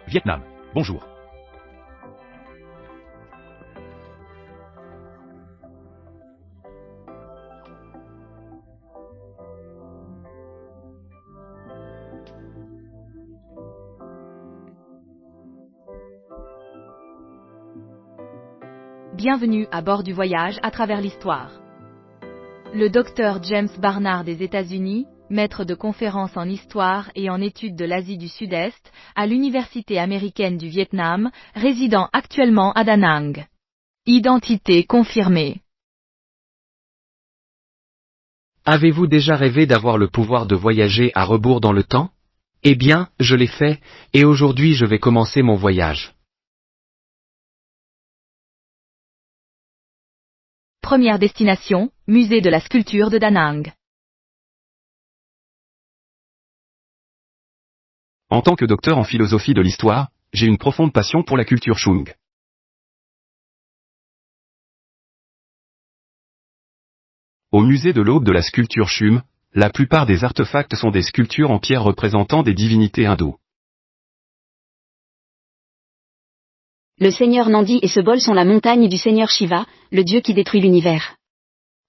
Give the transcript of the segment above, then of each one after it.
Vietnam. Bonjour. Bienvenue à bord du voyage à travers l'histoire. Le Dr James Barnard des États-Unis, maître de conférences en histoire et en études de l'Asie du Sud-Est, à l'Université américaine du Vietnam, résidant actuellement à Da Nang. Identité confirmée. Avez-vous déjà rêvé d'avoir le pouvoir de voyager à rebours dans le temps? Eh bien, je l'ai fait, et aujourd'hui je vais commencer mon voyage. Première destination, musée de la sculpture de Da Nang. En tant que docteur en philosophie de l'histoire, j'ai une profonde passion pour la culture Chung. Au musée de l'aube de la sculpture Chum, la plupart des artefacts sont des sculptures en pierre représentant des divinités hindoues. Le seigneur Nandi et ce bol sont la montagne du seigneur Shiva, le dieu qui détruit l'univers.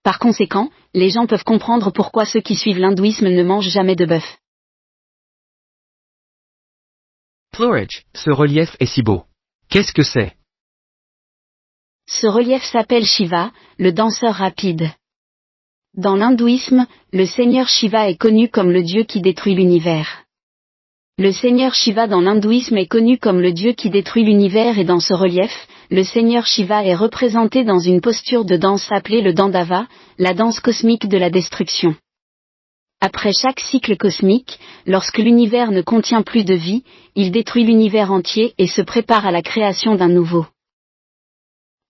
Par conséquent, les gens peuvent comprendre pourquoi ceux qui suivent l'hindouisme ne mangent jamais de bœuf. Plorage, ce relief est si beau. Qu'est-ce que c'est? Ce relief s'appelle Shiva, le danseur rapide. Dans l'hindouisme, le seigneur Shiva est connu comme le dieu qui détruit l'univers. Le seigneur Shiva dans l'hindouisme est connu comme le dieu qui détruit l'univers et dans ce relief, le seigneur Shiva est représenté dans une posture de danse appelée le Dandava, la danse cosmique de la destruction. Après chaque cycle cosmique, lorsque l'univers ne contient plus de vie, il détruit l'univers entier et se prépare à la création d'un nouveau.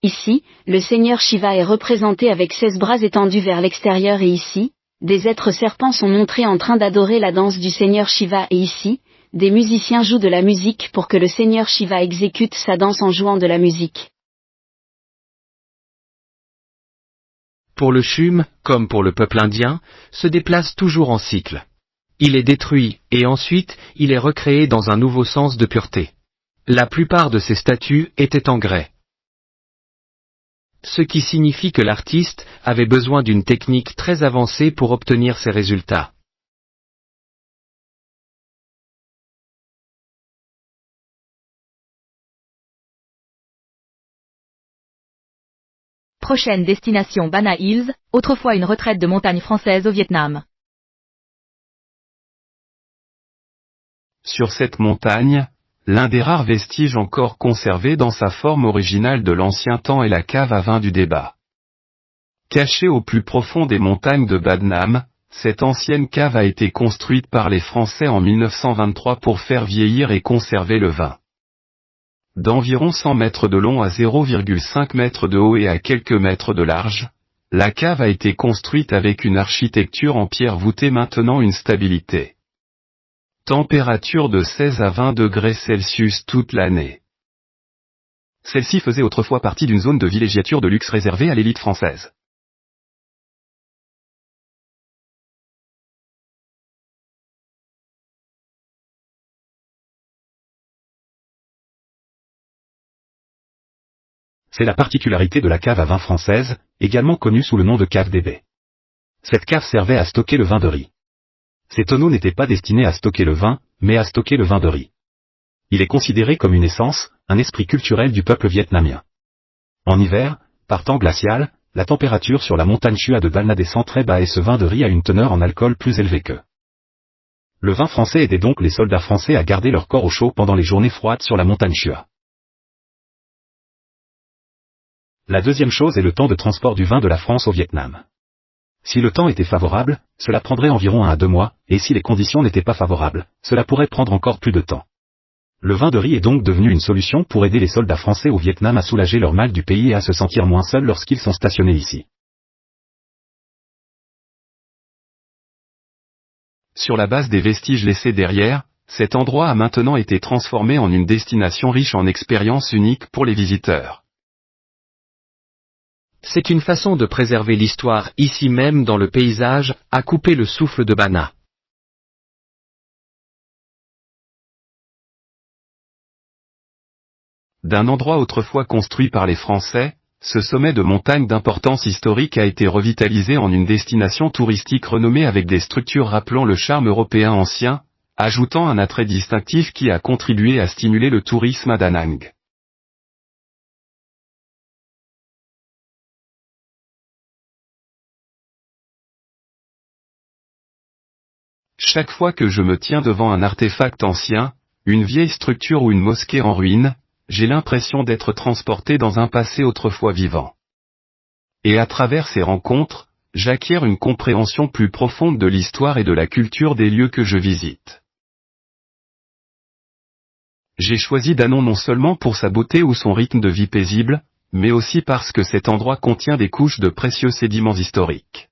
Ici, le seigneur Shiva est représenté avec 16 bras étendus vers l'extérieur et ici, des êtres serpents sont montrés en train d'adorer la danse du seigneur Shiva et ici, des musiciens jouent de la musique pour que le seigneur Shiva exécute sa danse en jouant de la musique. Pour le Chum, comme pour le peuple indien, se déplace toujours en cycle. Il est détruit, et ensuite, il est recréé dans un nouveau sens de pureté. La plupart de ces statues étaient en grès. Ce qui signifie que l'artiste avait besoin d'une technique très avancée pour obtenir ces résultats. Prochaine destination Bana Hills, autrefois une retraite de montagne française au Vietnam. Sur cette montagne, l'un des rares vestiges encore conservés dans sa forme originale de l'ancien temps est la cave à vin du débat. Cachée au plus profond des montagnes de Ba Nam, cette ancienne cave a été construite par les Français en 1923 pour faire vieillir et conserver le vin. D'environ 100 mètres de long à 0,5 mètres de haut et à quelques mètres de large, la cave a été construite avec une architecture en pierre voûtée maintenant une stabilité. Température de 16 à 20 degrés Celsius toute l'année. Celle-ci faisait autrefois partie d'une zone de villégiature de luxe réservée à l'élite française. C'est la particularité de la cave à vin française, également connue sous le nom de cave des baies. Cette cave servait à stocker le vin de riz. Ces tonneaux n'étaient pas destinés à stocker le vin, mais à stocker le vin de riz. Il est considéré comme une essence, un esprit culturel du peuple vietnamien. En hiver, par temps glacial, la température sur la montagne Chua de Balna descend très bas et ce vin de riz a une teneur en alcool plus élevée que. Le vin français aidait donc les soldats français à garder leur corps au chaud pendant les journées froides sur la montagne Chua. La deuxième chose est le temps de transport du vin de la France au Vietnam. Si le temps était favorable, cela prendrait environ 1 à 2 mois, et si les conditions n'étaient pas favorables, cela pourrait prendre encore plus de temps. Le vin de riz est donc devenu une solution pour aider les soldats français au Vietnam à soulager leur mal du pays et à se sentir moins seuls lorsqu'ils sont stationnés ici. Sur la base des vestiges laissés derrière, cet endroit a maintenant été transformé en une destination riche en expériences uniques pour les visiteurs. C'est une façon de préserver l'histoire ici même dans le paysage, à couper le souffle de Bana. D'un endroit autrefois construit par les Français, ce sommet de montagne d'importance historique a été revitalisé en une destination touristique renommée avec des structures rappelant le charme européen ancien, ajoutant un attrait distinctif qui a contribué à stimuler le tourisme à Da Nang. Chaque fois que je me tiens devant un artefact ancien, une vieille structure ou une mosquée en ruine, j'ai l'impression d'être transporté dans un passé autrefois vivant. Et à travers ces rencontres, j'acquiers une compréhension plus profonde de l'histoire et de la culture des lieux que je visite. J'ai choisi Da Nang non seulement pour sa beauté ou son rythme de vie paisible, mais aussi parce que cet endroit contient des couches de précieux sédiments historiques.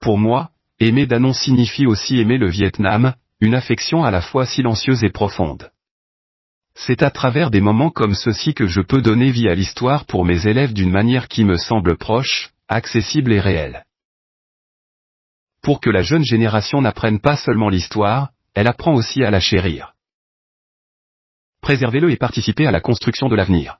Pour moi, aimer Da Nang signifie aussi aimer le Vietnam, une affection à la fois silencieuse et profonde. C'est à travers des moments comme ceux-ci que je peux donner vie à l'histoire pour mes élèves d'une manière qui me semble proche, accessible et réelle. Pour que la jeune génération n'apprenne pas seulement l'histoire, elle apprend aussi à la chérir. Préservez-le et participez à la construction de l'avenir.